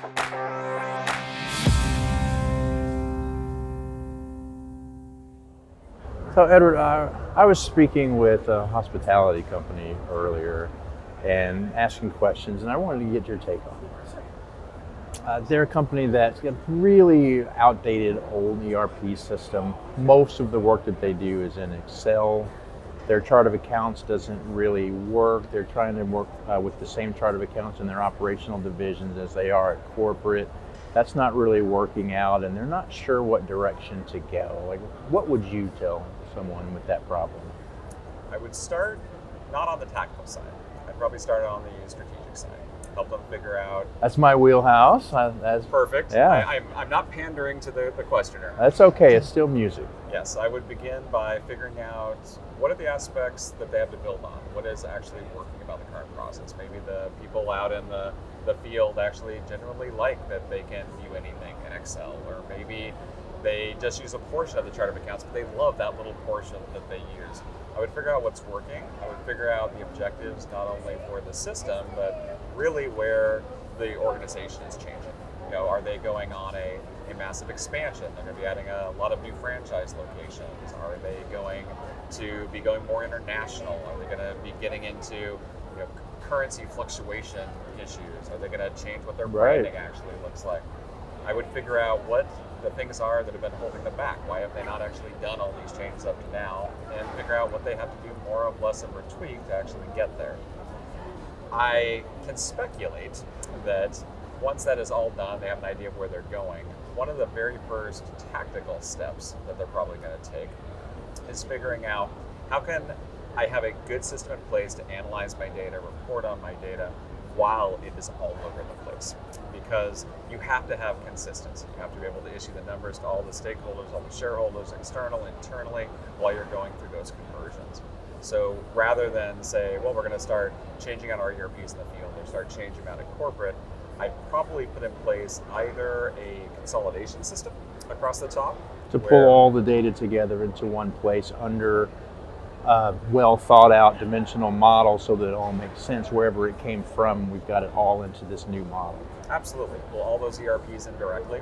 So Edward, I was speaking with a hospitality company earlier and asking questions, and I wanted to get your take on it. They're a company that's got a really outdated old ERP system. Most of the work that they do is in Excel. Their chart of accounts doesn't really work. They're trying to work with the same chart of accounts in their operational divisions as they are at corporate. That's not really working out, and they're not sure what direction to go. Like, what would you tell someone with that problem? I would start not on the tactical side. I'd probably start on the strategic side. Help them figure out. That's my wheelhouse. That's perfect. Yeah. I'm not pandering to the questioner. That's okay. It's still music. Yes, I would begin by figuring out what are the aspects that they have to build on. What is actually working about the current process? Maybe the people out in the field actually genuinely like that they can view anything in Excel, or maybe they just use a portion of the chart of accounts, but they love that little portion that they use. I would figure out what's working. I would figure out the objectives not only for the system, but really where the organization is changing. You know, are they going on a massive expansion? They're going to be adding a lot of new franchise locations. Are they going to be going more international? Are they going to be getting into currency fluctuation issues? Are they going to change what their branding actually looks like? I would figure out what the things are that have been holding them back. Why have they not actually done all these changes up to now? And figure out what they have to do more of, less of, or tweak to actually get there. I can speculate that once that is all done, they have an idea of where they're going. One of the very first tactical steps that they're probably going to take is figuring out how can I have a good system in place to analyze my data, report on my data, while it is all over the place. Because you have to have consistency. You have to be able to issue the numbers to all the stakeholders, all the shareholders, external, internally, while you're going through those conversions. So rather than say, well, we're going to start changing out our ERPs in the field or start changing them out at corporate, I'd probably put in place either a consolidation system across the top. To pull all the data together into one place under a well thought out dimensional model so that it all makes sense wherever it came from. We've got it all into this new model. Absolutely. Pull all those ERPs in directly.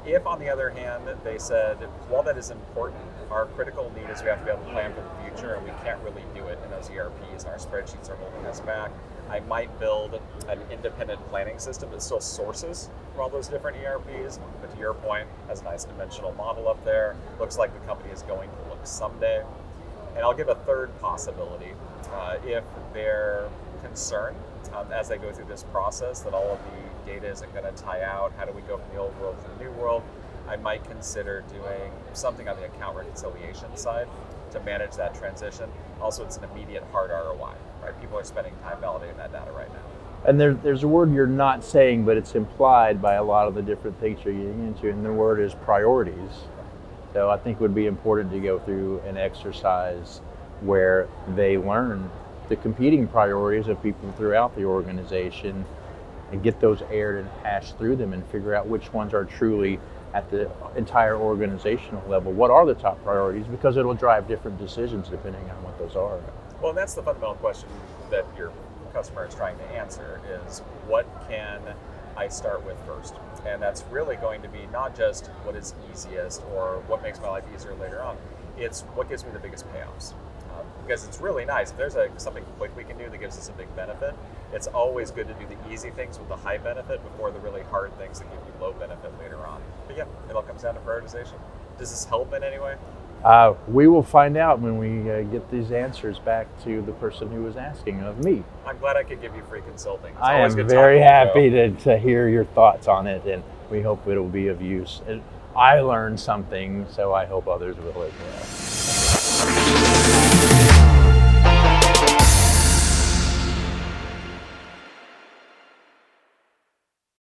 If, on the other hand, they said, while that is important, our critical need is we have to be able to plan for the future, and we can't really do it in those ERPs, and our spreadsheets are holding us back, I might build an independent planning system that still sources from all those different ERPs, but to your point, has a nice dimensional model up there. Looks like the company is going to look someday. And I'll give a third possibility. If they're concerned as they go through this process that all of the data isn't going to tie out, how do we go from the old world to the new world, I might consider doing something on the account reconciliation side to manage that transition. Also, it's an immediate hard ROI, right? People are spending time validating that data right now. And there's a word you're not saying, but it's implied by a lot of the different things you're getting into, and the word is priorities. So I think it would be important to go through an exercise where they learn the competing priorities of people throughout the organization and get those aired and hashed through them and figure out which ones are truly at the entire organizational level. What are the top priorities? Because it'll drive different decisions depending on what those are. Well, and that's the fundamental question that your customer is trying to answer is, what can I start with first? And that's really going to be not just what is easiest or what makes my life easier later on. It's what gives me the biggest payoffs. Because it's really nice. If there's something quick we can do that gives us a big benefit, it's always good to do the easy things with the high benefit before the really hard things that give you low benefit later on. But yeah, it all comes down to prioritization. Does this help in any way? We will find out when we get these answers back to the person who was asking of me. I'm glad I could give you free consulting. It's I always am good very talking happy to hear your thoughts on it, and we hope it'll be of use. I learned something, so I hope others will as well.